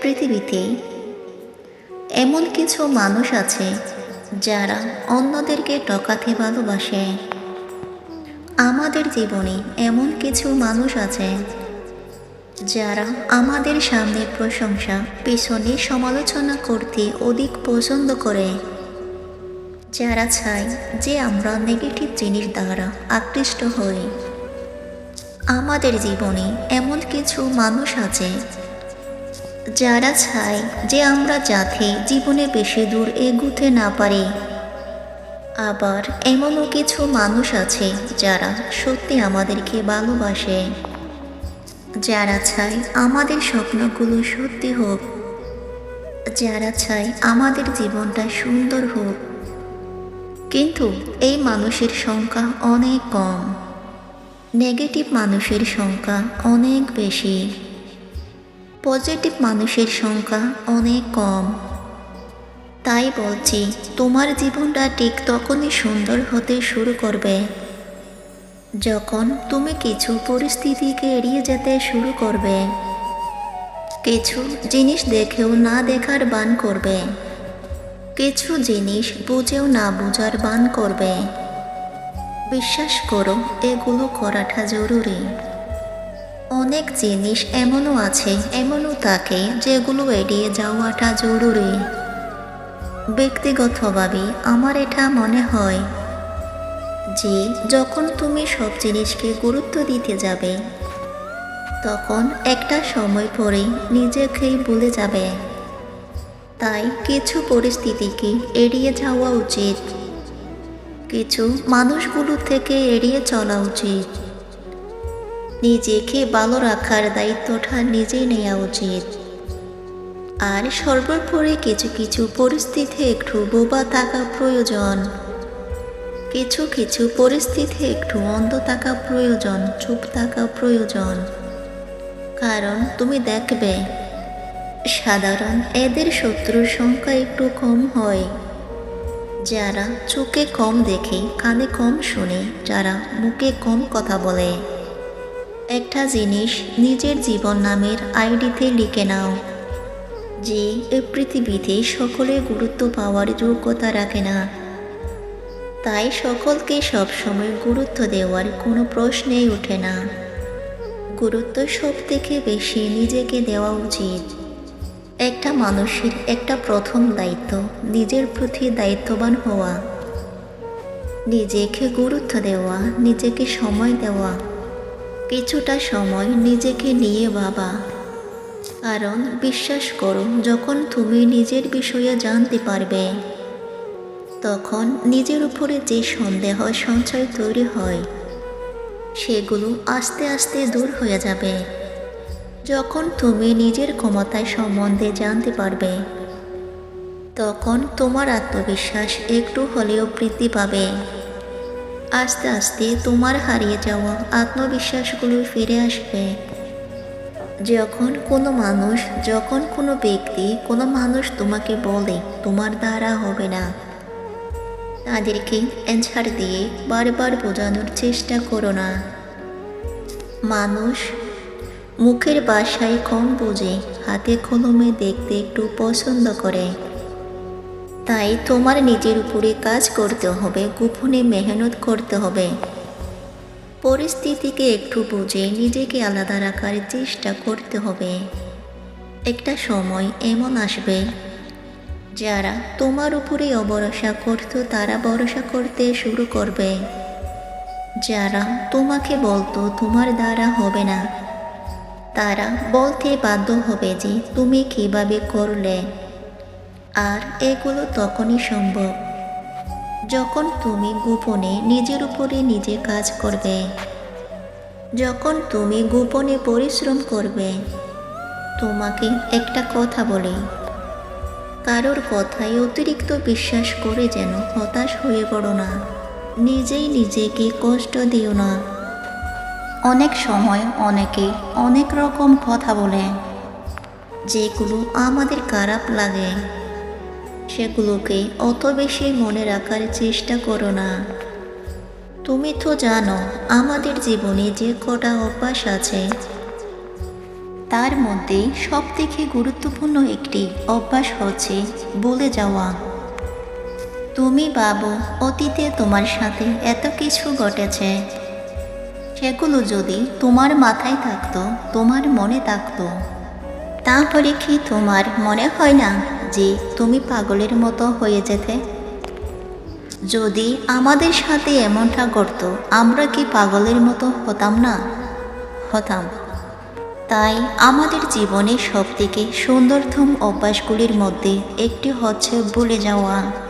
পৃথিবীতে এমন কিছু মানুষ আছে যারা অন্যদেরকে ঠকাতে ভালোবাসে। আমাদের জীবনে এমন কিছু মানুষ আছে যারা আমাদের সামনে প্রশংসা, পিছনে সমালোচনা করতে অধিক পছন্দ করে। যারা চায় যে আমরা নেগেটিভ জিনিস দ্বারা আকৃষ্ট হই। আমাদের জীবনে এমন কিছু মানুষ আছে যারা চায় যে আমরা যাতে জীবনে বেশি দূর এগুতে না পারি। আবার এমনও কিছু মানুষ আছে যারা সত্যি আমাদেরকে ভালোবাসে, যারা চায় আমাদের স্বপ্নগুলো সত্যি হোক, যারা চায় আমাদের জীবনটা সুন্দর হোক। কিন্তু এই মানুষের সংখ্যা অনেক কম। নেগেটিভ মানুষের সংখ্যা অনেক বেশি, পজিটিভ মানুষের সংখ্যা অনেক কম। তাই বলছি, তোমার জীবনটা ঠিক তখনই সুন্দর হতে শুরু করবে যখন তুমি কিছু পরিস্থিতিকে এড়িয়ে যেতে শুরু করবে, কিছু জিনিস দেখেও না দেখার ভান করবে, কিছু জিনিস বুঝেও না বোঝার ভান করবে। বিশ্বাস করো, এগুলো করাটা জরুরি। অনেক জিনিস এমনও আছে, এমনও থাকে যেগুলো এড়িয়ে যাওয়াটা জরুরি। ব্যক্তিগতভাবে আমার এটা মনে হয় যে যখন তুমি সব জিনিসকে গুরুত্ব দিতে যাবে, তখন একটা সময় পরে নিজেকেই ভুলে যাবে। তাই কিছু পরিস্থিতিকে এড়িয়ে যাওয়া উচিত, কিছু মানুষগুলো থেকে এড়িয়ে চলা উচিত। নিজেকে ভালো রাখার দায়িত্বটা নিজেই নেওয়া উচিত। আর সর্বোপরি কিছু কিছু পরিস্থিতি একটু বোবা থাকা প্রয়োজন, কিছু কিছু পরিস্থিতি একটু অন্ধ থাকা প্রয়োজন, চুপ থাকা প্রয়োজন। কারণ তুমি দেখবে, সাধারণ এদের শত্রুর সংখ্যা একটু কম হয়। যারা চোখে কম দেখে, কানে কম শুনে, যারা মুখে কম কথা বলে। একটা জিনিস নিজের জীবন নামের আইডিতে লিখে নাও যে এই পৃথিবীতে সকলে গুরুত্ব পাওয়ার যোগ্যতা রাখে না। তাই সকলকে সবসময় গুরুত্ব দেওয়ার কোনো প্রশ্নেই ওঠে না। গুরুত্ব সব থেকে বেশি নিজেকে দেওয়া উচিত। একটা মানুষের একটা প্রথম দায়িত্ব নিজের প্রতি দায়িত্ববান হওয়া, নিজেকে গুরুত্ব দেওয়া, নিজেকে সময় দেওয়া, কিছুটা সময় নিজেকে নিয়ে ভাবা। কারণ বিশ্বাস করো, যখন তুমি নিজের বিষয়ে জানতে পারবে, তখন নিজের উপরে যে সন্দেহ সঞ্চয় তৈরি হয়, সেগুলো আস্তে আস্তে দূর হয়ে যাবে। যখন তুমি নিজের ক্ষমতায় সম্বন্ধে জানতে পারবে, তখন তোমার আত্মবিশ্বাস একটু হলেও বৃদ্ধি পাবে। আস্তে আস্তে তোমার হারিয়ে যাওয়া আত্মবিশ্বাসগুলো ফিরে আসবে। যখন কোনো মানুষ, যখন কোনো ব্যক্তি, কোনো মানুষ তোমাকে বলে তোমার দ্বারা হবে না, তাদেরকে অ্যান্সার দিয়ে বারবার বোঝানোর চেষ্টা করো না। মানুষ মুখের ভাষায় কম বোঝে, হাতে কলমে দেখতে একটু পছন্দ করে। তাই তোমার নিজের উপরে কাজ করতে হবে, গোপনে মেহনত করতে হবে। পরিস্থিতিকে একটু বুঝে নিজেকে আলাদা রাখার চেষ্টা করতে হবে। একটা সময় এমন আসবে, যারা তোমার উপরে অভরসা করত তারা ভরসা করতে শুরু করবে। যারা তোমাকে বলতো তোমার দ্বারা হবে না, তারা বলতে বাধ্য হবে যে তুমি কিভাবে করলে। আর এগুলো তখনই সম্ভব যখন তুমি গোপনে নিজের উপরে নিজে কাজ করবে, যখন তুমি গোপনে পরিশ্রম করবে। তোমাকে একটা কথা বলি, কারোর কথায় অতিরিক্ত বিশ্বাস করে যেন হতাশ হয়ে পড়ো না। নিজেই নিজেকে কষ্ট দিও না। অনেক সময় অনেকে অনেক রকম কথা বলে, যেগুলো আমাদের খারাপ লাগে। সেগুলোকে অত বেশি মনে রাখার চেষ্টা করো না। তুমি তো জানো, আমাদের জীবনে যে কটা অভ্যাস আছে, তার মধ্যে সবথেকে গুরুত্বপূর্ণ একটি অভ্যাস হচ্ছে ভুলে যাওয়া। তুমি ভাবো, অতীতে তোমার সাথে এত কিছু ঘটেছে, সেগুলো যদি তোমার মাথায় থাকতো, তোমার মনে থাকতো, তাহলে কি তোমার মনে হয় না যে তুমি পাগলের মতো হয়ে যেতে? যদি আমাদের সাথে এমনটা ঘটতো, আমরা কি পাগলের মতো হতাম না? হতাম। তাই আমাদের জীবনের সবথেকে সুন্দরতম অভ্যাসগুলির মধ্যে একটি হচ্ছে ভুলে যাওয়া।